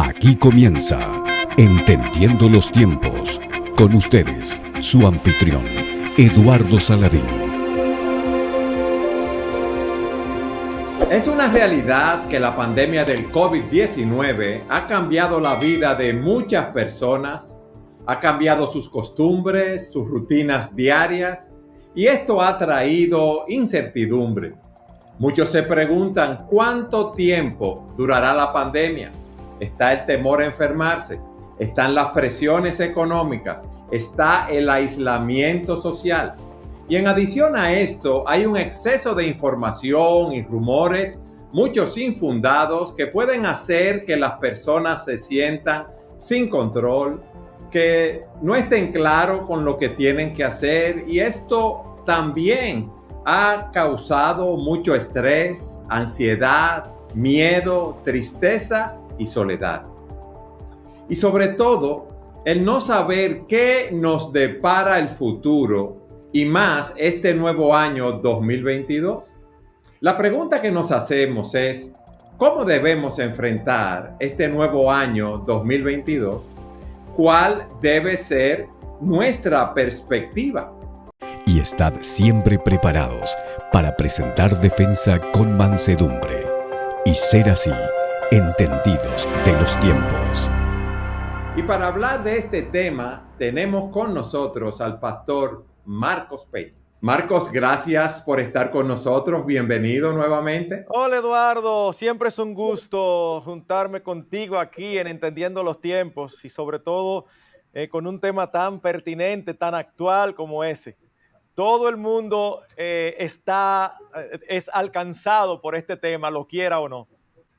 Aquí comienza Entendiendo los Tiempos. Con ustedes, su anfitrión, Eduardo Saladín. Es una realidad que la pandemia del COVID-19 ha cambiado la vida de muchas personas, ha cambiado sus costumbres, sus rutinas diarias, y esto ha traído incertidumbre. Muchos se preguntan cuánto tiempo durará la pandemia. Está el temor a enfermarse, están las presiones económicas, está el aislamiento social. Y en adición a esto, hay un exceso de información y rumores, muchos infundados, que pueden hacer que las personas se sientan sin control, que no estén claros con lo que tienen que hacer, y esto también ha causado mucho estrés, ansiedad, miedo, tristeza y soledad. Y sobre todo, el no saber qué nos depara el futuro y más este nuevo año 2022. La pregunta que nos hacemos es, ¿cómo debemos enfrentar este nuevo año 2022? ¿Cuál debe ser nuestra perspectiva? Y estad siempre preparados para presentar defensa con mansedumbre y ser así entendidos de los tiempos. Y para hablar de este tema, tenemos con nosotros al pastor Marcos Peña. Marcos, gracias por estar con nosotros. Bienvenido nuevamente. Hola Eduardo, siempre es un gusto juntarme contigo aquí en Entendiendo los Tiempos y sobre todo con un tema tan pertinente, tan actual como ese. Todo el mundo es alcanzado por este tema, lo quiera o no.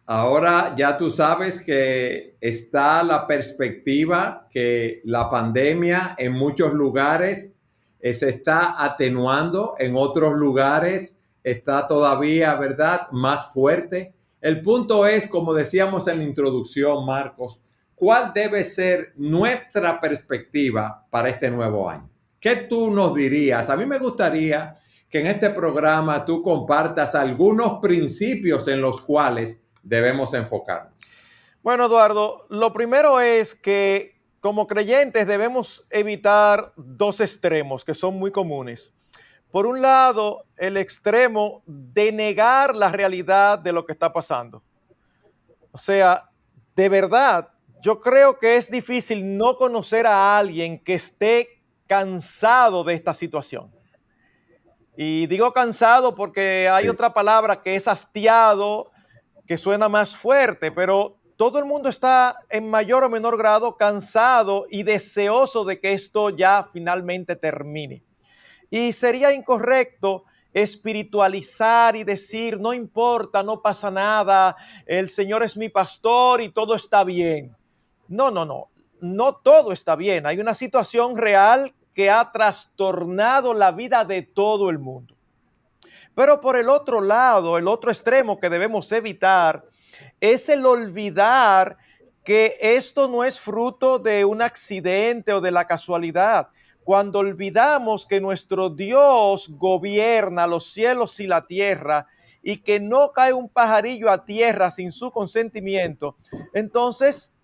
Ahora ya tú sabes que está la perspectiva que la pandemia en muchos lugares se está atenuando, en otros lugares está todavía, ¿verdad?, más fuerte. El punto es, como decíamos en la introducción, Marcos, ¿cuál debe ser nuestra perspectiva para este nuevo año? ¿Qué tú nos dirías? A mí me gustaría que en este programa tú compartas algunos principios en los cuales debemos enfocarnos. Bueno, Eduardo, lo primero es que como creyentes debemos evitar dos extremos que son muy comunes. Por un lado, el extremo de negar la realidad de lo que está pasando. O sea, de verdad, yo creo que es difícil no conocer a alguien que esté cansado de esta situación. Y digo cansado porque hay otra palabra que es hastiado, que suena más fuerte, pero todo el mundo está en mayor o menor grado cansado y deseoso de que esto ya finalmente termine. Y sería incorrecto espiritualizar y decir, no importa, no pasa nada, el Señor es mi pastor y todo está bien. No todo está bien. Hay una situación real que ha trastornado la vida de todo el mundo. Pero por el otro lado, el otro extremo que debemos evitar es el olvidar que esto no es fruto de un accidente o de la casualidad. Cuando olvidamos que nuestro Dios gobierna los cielos y la tierra y que no cae un pajarillo a tierra sin su consentimiento, entonces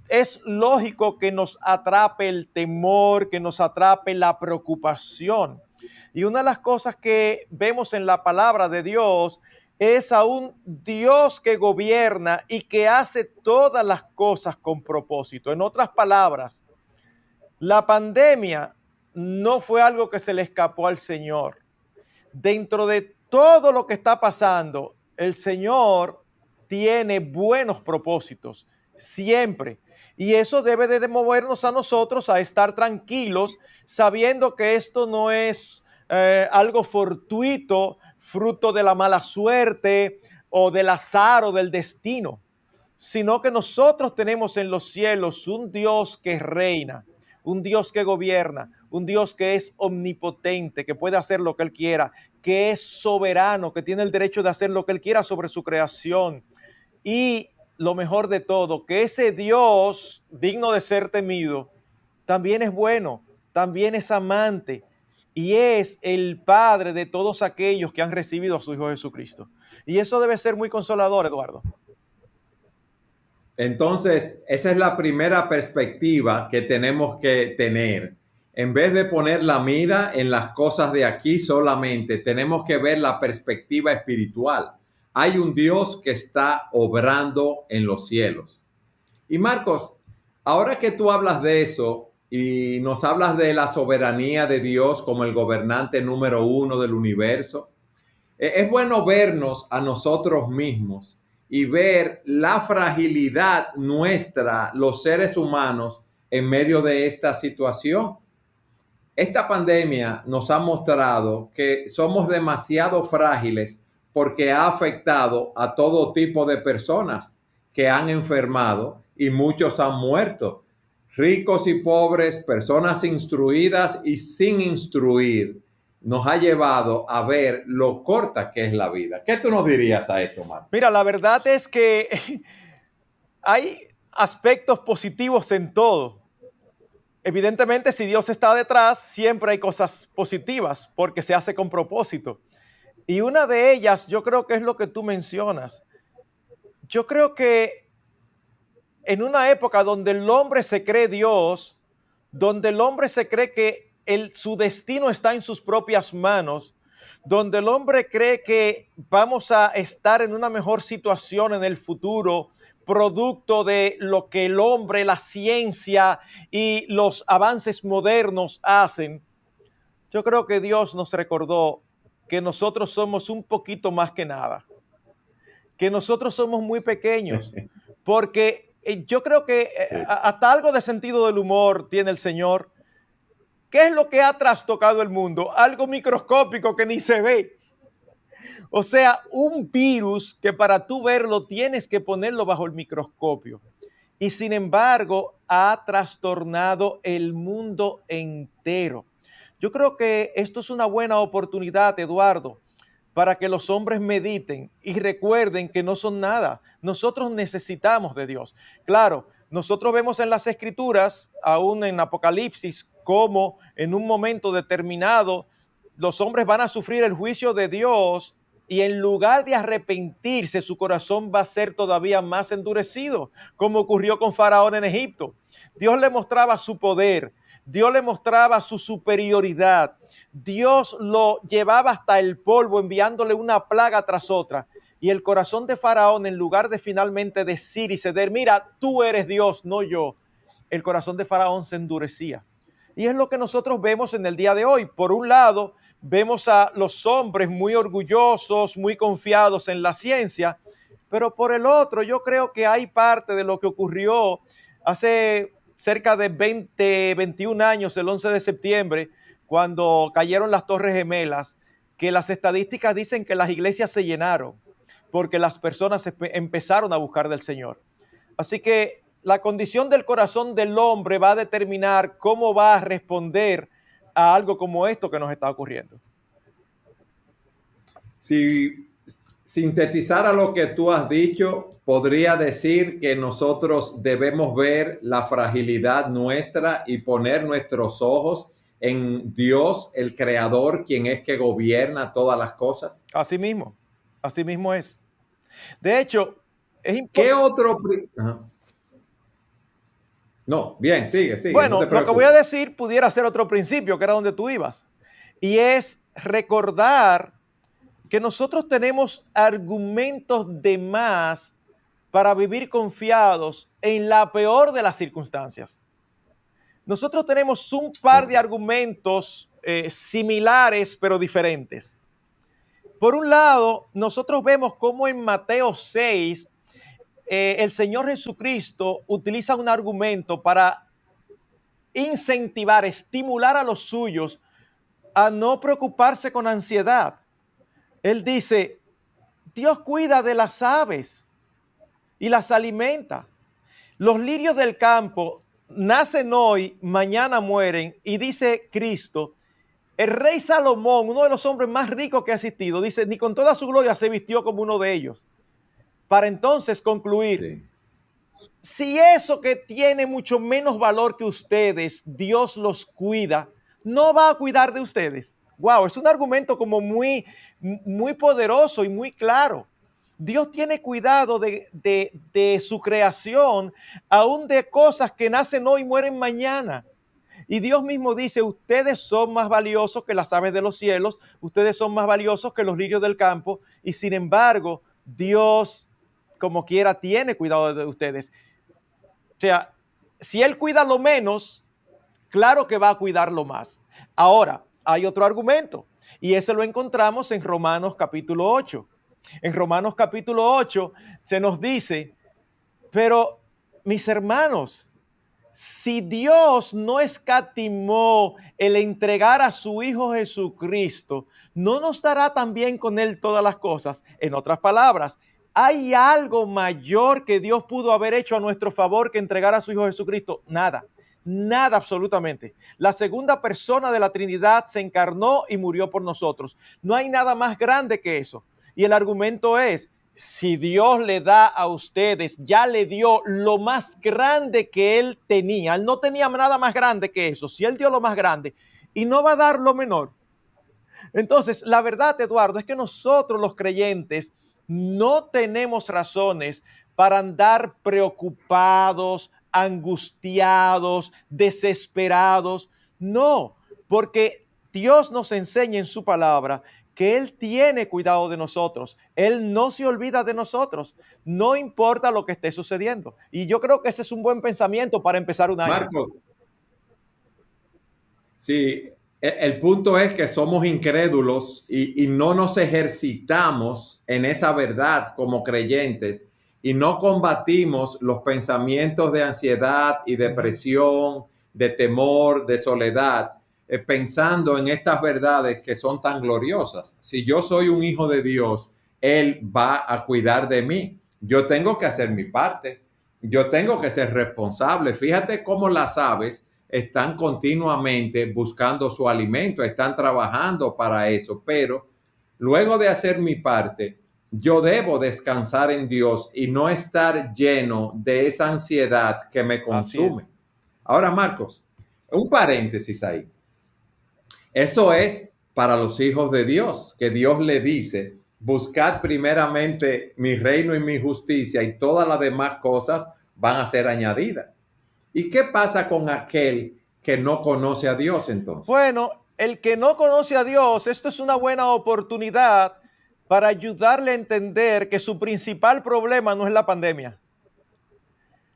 es lógico que nos atrape el temor, que nos atrape la preocupación. Y una de las cosas que vemos en la palabra de Dios es a un Dios que gobierna y que hace todas las cosas con propósito. En otras palabras, la pandemia no fue algo que se le escapó al Señor. Dentro de todo lo que está pasando, el Señor tiene buenos propósitos, siempre. Y eso debe de movernos a nosotros a estar tranquilos, sabiendo que esto no es algo fortuito, fruto de la mala suerte o del azar o del destino, sino que nosotros tenemos en los cielos un Dios que reina, un Dios que gobierna, un Dios que es omnipotente, que puede hacer lo que Él quiera, que es soberano, que tiene el derecho de hacer lo que Él quiera sobre su creación. Y lo mejor de todo, que ese Dios digno de ser temido, también es bueno, también es amante y es el Padre de todos aquellos que han recibido a su Hijo Jesucristo. Y eso debe ser muy consolador, Eduardo. Entonces, esa es la primera perspectiva que tenemos que tener. En vez de poner la mira en las cosas de aquí solamente, tenemos que ver la perspectiva espiritual. Hay un Dios que está obrando en los cielos. Y Marcos, ahora que tú hablas de eso y nos hablas de la soberanía de Dios como el gobernante número uno del universo, es bueno vernos a nosotros mismos y ver la fragilidad nuestra, los seres humanos, en medio de esta situación. Esta pandemia nos ha mostrado que somos demasiado frágiles porque ha afectado a todo tipo de personas que han enfermado y muchos han muerto. Ricos y pobres, personas instruidas y sin instruir, nos ha llevado a ver lo corta que es la vida. ¿Qué tú nos dirías a esto, Marco? Mira, la verdad es que hay aspectos positivos en todo. Evidentemente, si Dios está detrás, siempre hay cosas positivas porque se hace con propósito. Y una de ellas, yo creo que es lo que tú mencionas. Yo creo que en una época donde el hombre se cree Dios, donde el hombre se cree que su destino está en sus propias manos, donde el hombre cree que vamos a estar en una mejor situación en el futuro, producto de lo que el hombre, la ciencia y los avances modernos hacen. Yo creo que Dios nos recordó que nosotros somos un poquito más que nada, que nosotros somos muy pequeños, porque yo creo que Sí. hasta algo de sentido del humor tiene el Señor. ¿Qué es lo que ha trastocado el mundo? Algo microscópico que ni se ve. O sea, un virus que para tú verlo tienes que ponerlo bajo el microscopio. Y sin embargo, ha trastornado el mundo entero. Yo creo que esto es una buena oportunidad, Eduardo, para que los hombres mediten y recuerden que no son nada. Nosotros necesitamos de Dios. Claro, nosotros vemos en las Escrituras, aún en Apocalipsis, cómo en un momento determinado los hombres van a sufrir el juicio de Dios y en lugar de arrepentirse, su corazón va a ser todavía más endurecido, como ocurrió con Faraón en Egipto. Dios le mostraba su poder, Dios le mostraba su superioridad, Dios lo llevaba hasta el polvo enviándole una plaga tras otra. Y el corazón de Faraón, en lugar de finalmente decir y ceder, mira, tú eres Dios, no yo, el corazón de Faraón se endurecía. Y es lo que nosotros vemos en el día de hoy. Por un lado, vemos a los hombres muy orgullosos, muy confiados en la ciencia, pero por el otro, yo creo que hay parte de lo que ocurrió hace cerca de 20, 21 años, el 11 de septiembre, cuando cayeron las Torres Gemelas, que las estadísticas dicen que las iglesias se llenaron porque las personas empezaron a buscar del Señor. Así que la condición del corazón del hombre va a determinar cómo va a responder a algo como esto que nos está ocurriendo. Si sintetizara lo que tú has dicho, podría decir que nosotros debemos ver la fragilidad nuestra y poner nuestros ojos en Dios, el Creador, quien es que gobierna todas las cosas. Así mismo es. De hecho, es ¿Qué importante. otro? Ajá. No, bien, sigue, no Bueno, te lo que preocupes. voy a decir pudiera ser otro principio, que era donde tú ibas. Y es recordar que nosotros tenemos argumentos de más para vivir confiados en la peor de las circunstancias. Nosotros tenemos un par de argumentos similares pero diferentes. Por un lado, nosotros vemos cómo en Mateo 6 el Señor Jesucristo utiliza un argumento para incentivar, estimular a los suyos a no preocuparse con ansiedad. Él dice, Dios cuida de las aves y las alimenta. Los lirios del campo nacen hoy, mañana mueren. Y dice Cristo, el rey Salomón, uno de los hombres más ricos que ha existido, dice, ni con toda su gloria se vistió como uno de ellos. Para entonces concluir, si eso que tiene mucho menos valor que ustedes, Dios los cuida, no va a cuidar de ustedes. Wow, es un argumento como muy poderoso y muy claro. Dios tiene cuidado de su creación, aún de cosas que nacen hoy y mueren mañana. Y Dios mismo dice, ustedes son más valiosos que las aves de los cielos, ustedes son más valiosos que los lirios del campo, y sin embargo, Dios, como quiera, tiene cuidado de ustedes. O sea, si Él cuida lo menos, claro que va a cuidar lo más. Ahora, hay otro argumento, y ese lo encontramos en Romanos capítulo 8. En Romanos capítulo 8 se nos dice, pero mis hermanos, si Dios no escatimó el entregar a su Hijo Jesucristo, ¿no nos dará también con Él todas las cosas? En otras palabras, ¿hay algo mayor que Dios pudo haber hecho a nuestro favor que entregar a su Hijo Jesucristo? Nada, nada absolutamente. La segunda persona de la Trinidad se encarnó y murió por nosotros. No hay nada más grande que eso. Y el argumento es, si Dios le da a ustedes, ya le dio lo más grande que Él tenía. Él no tenía nada más grande que eso. Si Él dio lo más grande y no va a dar lo menor. Entonces, la verdad, Eduardo, es que nosotros los creyentes no tenemos razones para andar preocupados, angustiados, desesperados. No, porque Dios nos enseña en su palabra que Él tiene cuidado de nosotros. Él no se olvida de nosotros, no importa lo que esté sucediendo. Y yo creo que ese es un buen pensamiento para empezar un año. Marcos, sí, el punto es que somos incrédulos y no nos ejercitamos en esa verdad como creyentes y no combatimos los pensamientos de ansiedad y depresión, de temor, de soledad, pensando en estas verdades que son tan gloriosas. Si yo soy un hijo de Dios, Él va a cuidar de mí. Yo tengo que hacer mi parte. Yo tengo que ser responsable. Fíjate cómo las aves están continuamente buscando su alimento, están trabajando para eso, pero luego de hacer mi parte, yo debo descansar en Dios y no estar lleno de esa ansiedad que me consume. Ahora, Marcos, un paréntesis ahí. Eso es para los hijos de Dios, que Dios le dice, buscad primeramente mi reino y mi justicia y todas las demás cosas van a ser añadidas. ¿Y qué pasa con aquel que no conoce a Dios entonces? Bueno, el que no conoce a Dios, esto es una buena oportunidad para ayudarle a entender que su principal problema no es la pandemia.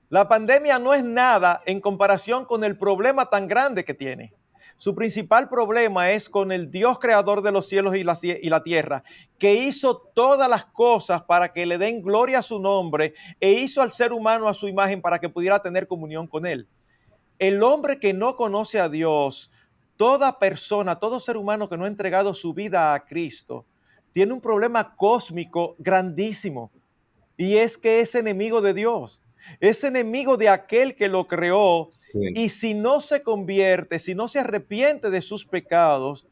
La pandemia no es nada en comparación con el problema tan grande que tiene. Su principal problema es con el Dios creador de los cielos y la tierra, que hizo todas las cosas para que le den gloria a su nombre e hizo al ser humano a su imagen para que pudiera tener comunión con él. El hombre que no conoce a Dios, toda persona, todo ser humano que no ha entregado su vida a Cristo, tiene un problema cósmico grandísimo, y es que es enemigo de Dios, es enemigo de aquel que lo creó. Sí. Y si no se convierte, si no se arrepiente de sus pecados,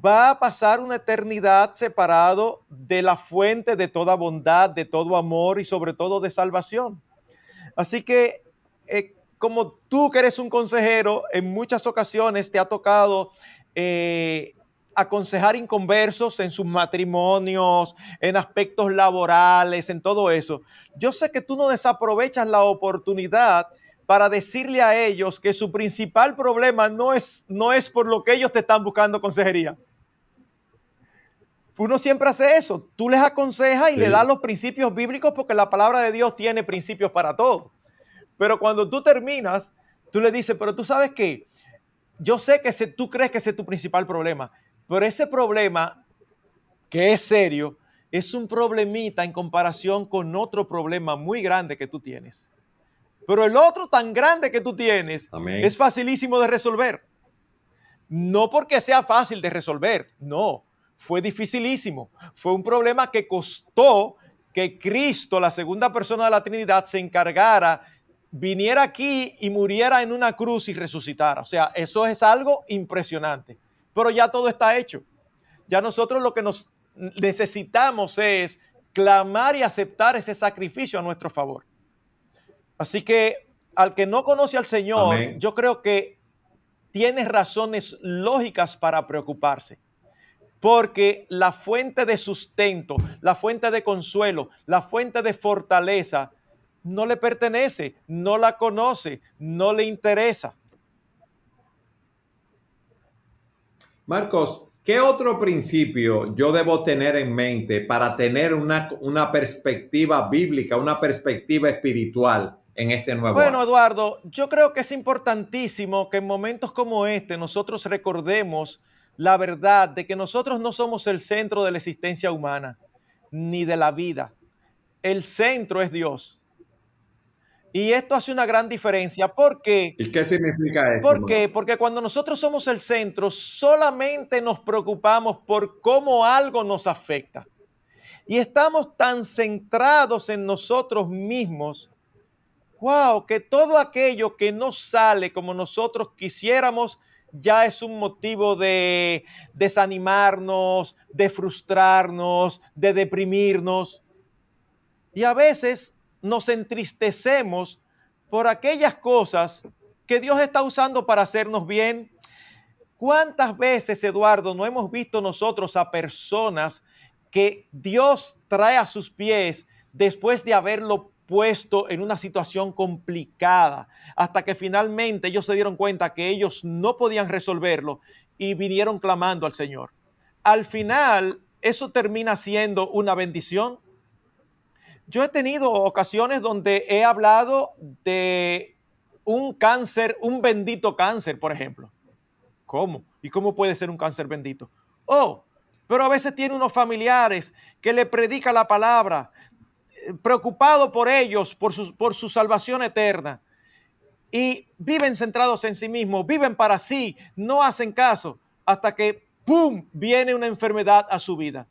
va a pasar una eternidad separado de la fuente de toda bondad, de todo amor y sobre todo de salvación. Así que, como tú que eres un consejero, en muchas ocasiones te ha tocado aconsejar inconversos en sus matrimonios, en aspectos laborales, en todo eso. Yo sé que tú no desaprovechas la oportunidad para decirle a ellos que su principal problema no es por lo que ellos te están buscando consejería. Uno siempre hace eso. Tú les aconsejas y le das los principios bíblicos porque la palabra de Dios tiene principios para todo. Pero cuando tú terminas, tú le dices, pero tú sabes qué, yo sé que tú crees que ese es tu principal problema, pero ese problema, que es serio, es un problemita en comparación con otro problema muy grande que tú tienes. Pero el otro tan grande que tú tienes es facilísimo de resolver. No porque sea fácil de resolver, no, fue dificilísimo. Fue un problema que costó que Cristo, la segunda persona de la Trinidad, se encargara, viniera aquí y muriera en una cruz y resucitara. O sea, eso es algo impresionante. Pero ya todo está hecho. Ya nosotros lo que nos necesitamos es clamar y aceptar ese sacrificio a nuestro favor. Así que al que no conoce al Señor, amén, yo creo que tiene razones lógicas para preocuparse. porque la fuente de sustento, la fuente de consuelo, la fuente de fortaleza no le pertenece, no la conoce, no le interesa. Marcos, ¿qué otro principio yo debo tener en mente para tener una perspectiva bíblica, una perspectiva espiritual en este nuevo Bueno, año? Eduardo, yo creo que es importantísimo que en momentos como este nosotros recordemos la verdad de que nosotros no somos el centro de la existencia humana ni de la vida. El centro es Dios. Y esto hace una gran diferencia. ¿Por qué? ¿Y qué significa esto, ¿Por qué? Marcos? Porque cuando nosotros somos el centro, solamente nos preocupamos por cómo algo nos afecta. Y estamos tan centrados en nosotros mismos, wow, que todo aquello que no sale como nosotros quisiéramos ya es un motivo de desanimarnos, de frustrarnos, de deprimirnos. Y a veces nos entristecemos por aquellas cosas que Dios está usando para hacernos bien. ¿Cuántas veces, Eduardo, no hemos visto nosotros a personas que Dios trae a sus pies después de haberlo puesto en una situación complicada, hasta que finalmente ellos se dieron cuenta que ellos no podían resolverlo y vinieron clamando al Señor? Al final, eso termina siendo una bendición. Yo he tenido ocasiones donde he hablado de un cáncer, un bendito cáncer, por ejemplo. ¿Cómo? ¿Y cómo puede ser un cáncer bendito? Oh, pero a veces tiene unos familiares que le predica la palabra, preocupado por ellos, por su salvación eterna, y viven centrados en sí mismos, viven para sí, no hacen caso, hasta que, ¡pum!, viene una enfermedad a su vida.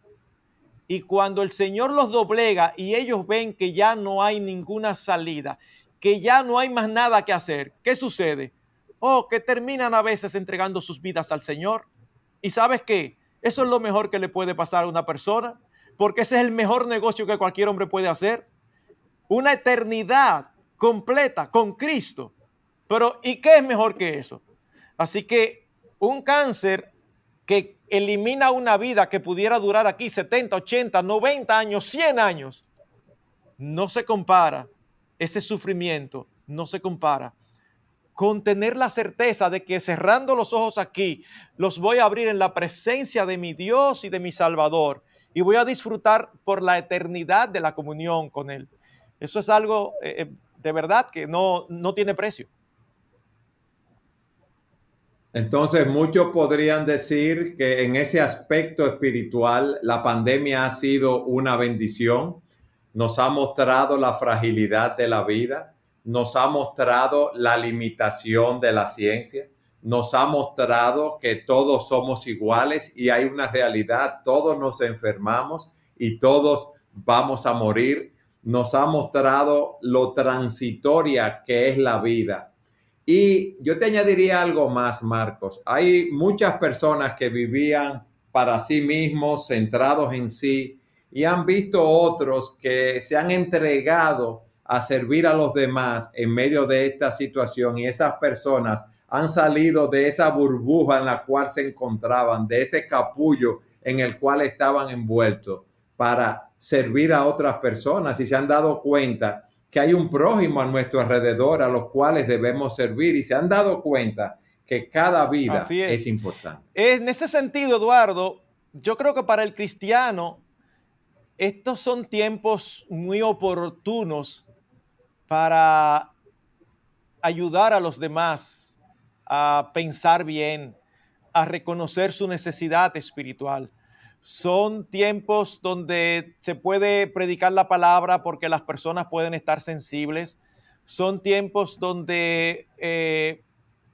Y cuando el Señor los doblega y ellos ven que ya no hay ninguna salida, que ya no hay más nada que hacer, ¿qué sucede? Oh, que terminan a veces entregando sus vidas al Señor. ¿Y sabes qué? Eso es lo mejor que le puede pasar a una persona, porque ese es el mejor negocio que cualquier hombre puede hacer. Una eternidad completa con Cristo. Pero ¿y qué es mejor que eso? Así que un cáncer que elimina una vida que pudiera durar aquí 70, 80, 90 años, 100 años, no se compara, ese sufrimiento no se compara con tener la certeza de que cerrando los ojos aquí, los voy a abrir en la presencia de mi Dios y de mi Salvador y voy a disfrutar por la eternidad de la comunión con Él. Eso es algo de verdad que no tiene precio. Entonces, muchos podrían decir que en ese aspecto espiritual, la pandemia ha sido una bendición. Nos ha mostrado la fragilidad de la vida, nos ha mostrado la limitación de la ciencia, nos ha mostrado que todos somos iguales y hay una realidad, todos nos enfermamos y todos vamos a morir. Nos ha mostrado lo transitoria que es la vida. Y yo te añadiría algo más, Marcos. Hay muchas personas que vivían para sí mismos, centrados en sí, y han visto otros que se han entregado a servir a los demás en medio de esta situación, y esas personas han salido de esa burbuja en la cual se encontraban, de ese capullo en el cual estaban envueltos para servir a otras personas, y se han dado cuenta que hay un prójimo a nuestro alrededor a los cuales debemos servir, y se han dado cuenta que cada vida Así es importante. En ese sentido, Eduardo, yo creo que para el cristiano estos son tiempos muy oportunos para ayudar a los demás a pensar bien, a reconocer su necesidad espiritual. Son tiempos donde se puede predicar la palabra porque las personas pueden estar sensibles. Son tiempos donde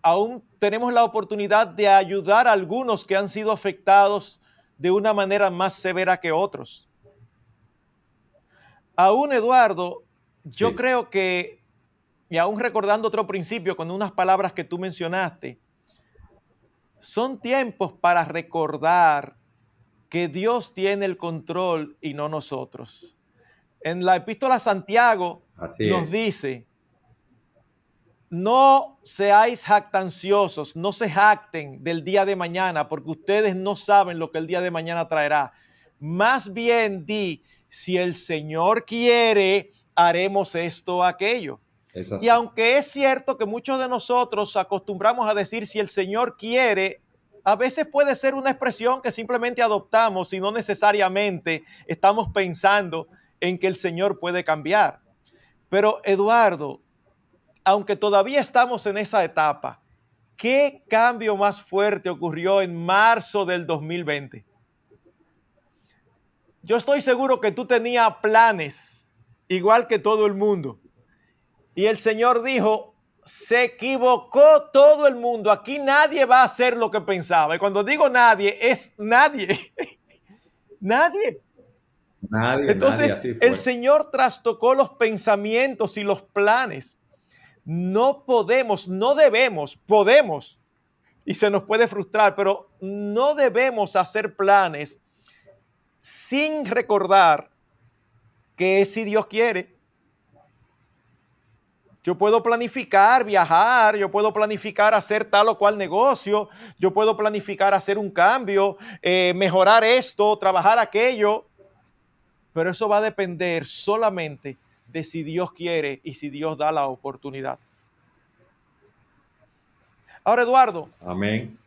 aún tenemos la oportunidad de ayudar a algunos que han sido afectados de una manera más severa que otros. Aún, Eduardo, yo Sí. creo que, y aún recordando otro principio con unas palabras que tú mencionaste, son tiempos para recordar que Dios tiene el control y no nosotros. En la epístola a Santiago Así nos es. dice no seáis jactanciosos, no se jacten del día de mañana, porque ustedes no saben lo que el día de mañana traerá. Más bien di, si el Señor quiere, haremos esto o aquello. Es Y así. aunque es cierto que muchos de nosotros acostumbramos a decir si el Señor quiere, a veces puede ser una expresión que simplemente adoptamos y no necesariamente estamos pensando en que el Señor puede cambiar. Pero Eduardo, aunque todavía estamos en esa etapa, ¿qué cambio más fuerte ocurrió en marzo del 2020? Yo estoy seguro que tú tenías planes, igual que todo el mundo. Y el Señor dijo, se equivocó todo el mundo. Aquí nadie va a hacer lo que pensaba. Y cuando digo nadie, es nadie. Nadie. Nadie, Entonces, así el fue. Señor trastocó los pensamientos y los planes. No podemos, no debemos, podemos, y se nos puede frustrar, pero no debemos hacer planes sin recordar que si Dios quiere. Yo puedo planificar viajar, yo puedo planificar hacer tal o cual negocio, yo puedo planificar hacer un cambio, mejorar esto, trabajar aquello, pero eso va a depender solamente de si Dios quiere y si Dios da la oportunidad. Ahora, Eduardo, Amén.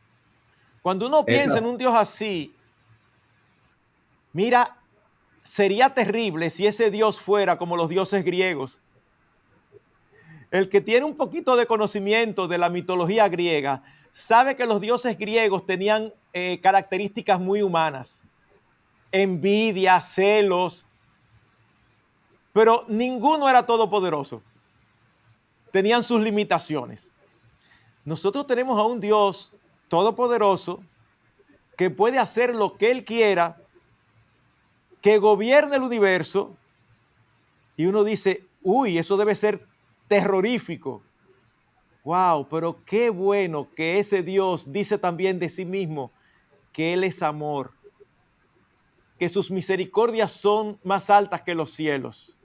cuando uno Es piensa en así. un Dios así, mira, sería terrible si ese Dios fuera como los dioses griegos. El que tiene un poquito de conocimiento de la mitología griega sabe que los dioses griegos tenían características muy humanas, envidia, celos, pero ninguno era todopoderoso. Tenían sus limitaciones. Nosotros tenemos a un Dios todopoderoso que puede hacer lo que Él quiera, que gobierne el universo, y uno dice, uy, eso debe ser terrorífico. Wow, pero qué bueno que ese Dios dice también de sí mismo que Él es amor, que sus misericordias son más altas que los cielos,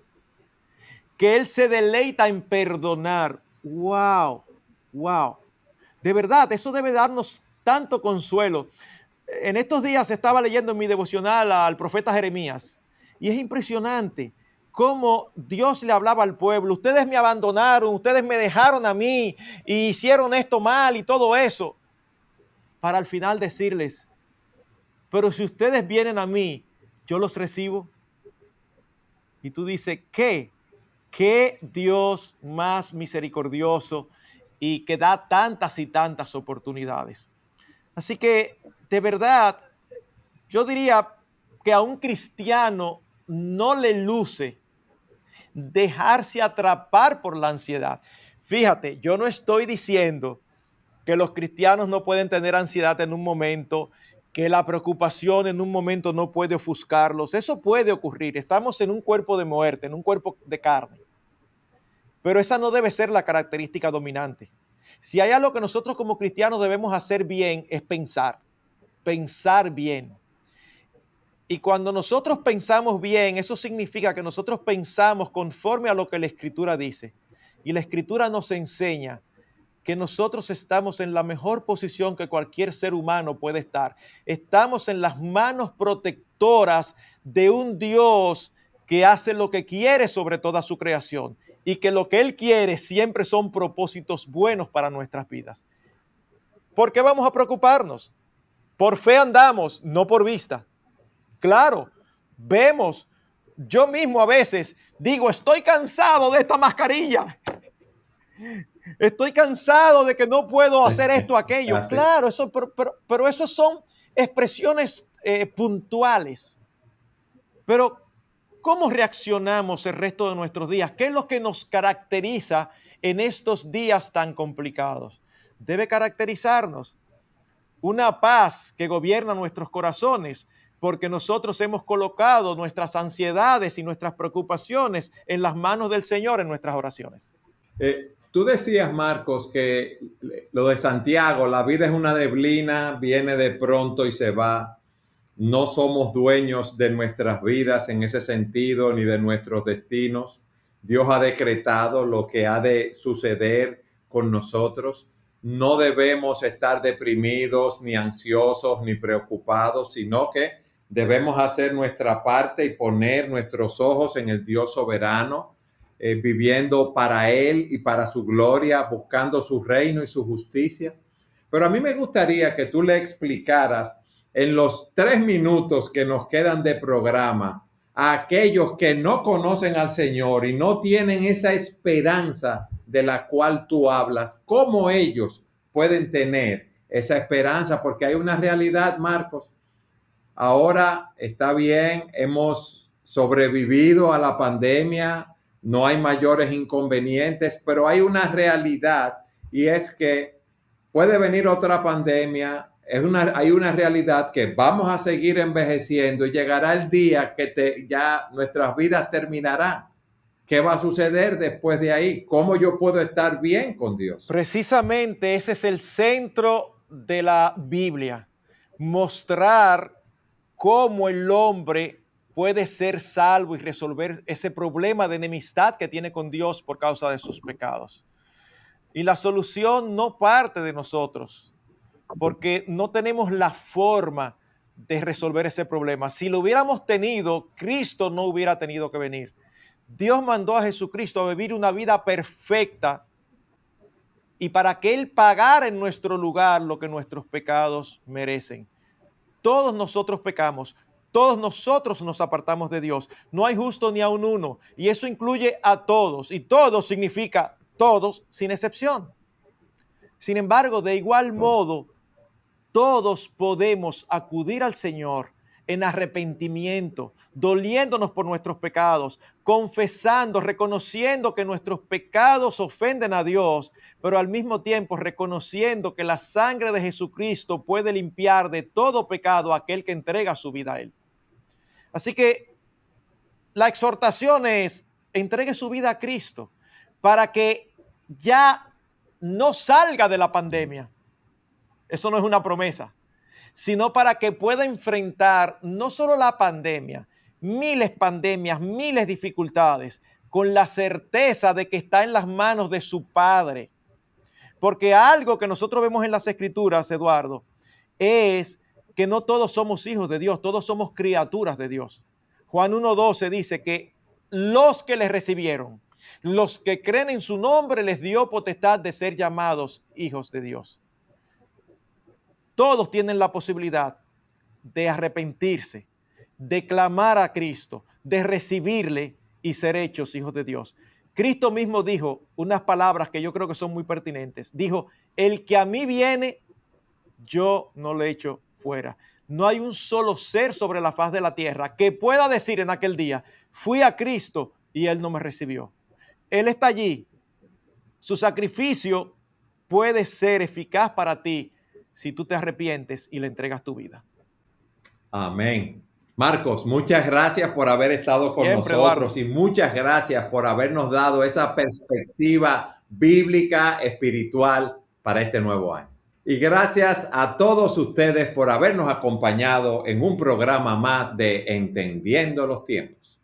que Él se deleita en perdonar. Wow, wow. De verdad, eso debe darnos tanto consuelo. En estos días estaba leyendo en mi devocional al profeta Jeremías y es impresionante cómo Dios le hablaba al pueblo. Ustedes me abandonaron, ustedes me dejaron a mí y hicieron esto mal y todo eso. Para al final decirles, pero si ustedes vienen a mí, yo los recibo. Y tú dices, ¿qué? ¿Qué Dios más misericordioso y que da tantas y tantas oportunidades? Así que, de verdad, yo diría que a un cristiano no le luce dejarse atrapar por la ansiedad. Fíjate, yo no estoy diciendo que los cristianos no pueden tener ansiedad en un momento, que la preocupación en un momento no puede ofuscarlos. Eso puede ocurrir. Estamos en un cuerpo de muerte, en un cuerpo de carne. Pero esa no debe ser la característica dominante. Si hay algo que nosotros como cristianos debemos hacer bien, es pensar bien. Y cuando nosotros pensamos bien, eso significa que nosotros pensamos conforme a lo que la Escritura dice. Y la Escritura nos enseña que nosotros estamos en la mejor posición que cualquier ser humano puede estar. Estamos en las manos protectoras de un Dios que hace lo que quiere sobre toda su creación y que lo que Él quiere siempre son propósitos buenos para nuestras vidas. ¿Por qué vamos a preocuparnos? Por fe andamos, no por vista. Claro, vemos, yo mismo a veces digo, estoy cansado de esta mascarilla. Estoy cansado de que no puedo hacer esto o aquello. Así. Claro, eso, pero eso son expresiones puntuales. Pero, ¿cómo reaccionamos el resto de nuestros días? ¿Qué es lo que nos caracteriza en estos días tan complicados? Debe caracterizarnos una paz que gobierna nuestros corazones, porque nosotros hemos colocado nuestras ansiedades y nuestras preocupaciones en las manos del Señor en nuestras oraciones. Tú decías, Marcos, que lo de Santiago, la vida es una neblina, viene de pronto y se va. No somos dueños de nuestras vidas en ese sentido, ni de nuestros destinos. Dios ha decretado lo que ha de suceder con nosotros. No debemos estar deprimidos, ni ansiosos, ni preocupados, sino que debemos hacer nuestra parte y poner nuestros ojos en el Dios soberano, viviendo para Él y para su gloria, buscando su reino y su justicia. Pero a mí me gustaría que tú le explicaras en los 3 minutos que nos quedan de programa a aquellos que no conocen al Señor y no tienen esa esperanza de la cual tú hablas, cómo ellos pueden tener esa esperanza, porque hay una realidad, Marcos. Ahora está bien, hemos sobrevivido a la pandemia, no hay mayores inconvenientes, pero hay una realidad y es que puede venir otra pandemia. Hay una realidad que vamos a seguir envejeciendo y llegará el día que ya nuestras vidas terminarán. ¿Qué va a suceder después de ahí? ¿Cómo yo puedo estar bien con Dios? Precisamente ese es el centro de la Biblia, mostrar cómo el hombre puede ser salvo y resolver ese problema de enemistad que tiene con Dios por causa de sus pecados. Y la solución no parte de nosotros, porque no tenemos la forma de resolver ese problema. Si lo hubiéramos tenido, Cristo no hubiera tenido que venir. Dios mandó a Jesucristo a vivir una vida perfecta y para que Él pagara en nuestro lugar lo que nuestros pecados merecen. Todos nosotros pecamos, todos nosotros nos apartamos de Dios. No hay justo ni aun uno, y eso incluye a todos, y todos significa todos sin excepción. Sin embargo, de igual modo, todos podemos acudir al Señor en arrepentimiento, doliéndonos por nuestros pecados, confesando, reconociendo que nuestros pecados ofenden a Dios, pero al mismo tiempo reconociendo que la sangre de Jesucristo puede limpiar de todo pecado a aquel que entrega su vida a Él. Así que la exhortación es: entregue su vida a Cristo para que ya no salga de la pandemia. Eso no es una promesa, sino para que pueda enfrentar no solo la pandemia, miles de pandemias, miles de dificultades, con la certeza de que está en las manos de su Padre. Porque algo que nosotros vemos en las Escrituras, Eduardo, es que no todos somos hijos de Dios, todos somos criaturas de Dios. Juan 1:12 dice que los que le recibieron, los que creen en su nombre, les dio potestad de ser llamados hijos de Dios. Todos tienen la posibilidad de arrepentirse, de clamar a Cristo, de recibirle y ser hechos hijos de Dios. Cristo mismo dijo unas palabras que yo creo que son muy pertinentes. Dijo: el que a mí viene, yo no le echo fuera. No hay un solo ser sobre la faz de la tierra que pueda decir en aquel día: fui a Cristo y Él no me recibió. Él está allí. Su sacrificio puede ser eficaz para ti si tú te arrepientes y le entregas tu vida. Amén. Marcos, muchas gracias por haber estado con nosotros, Eduardo, y muchas gracias por habernos dado esa perspectiva bíblica, espiritual para este nuevo año. Y gracias a todos ustedes por habernos acompañado en un programa más de Entendiendo los Tiempos.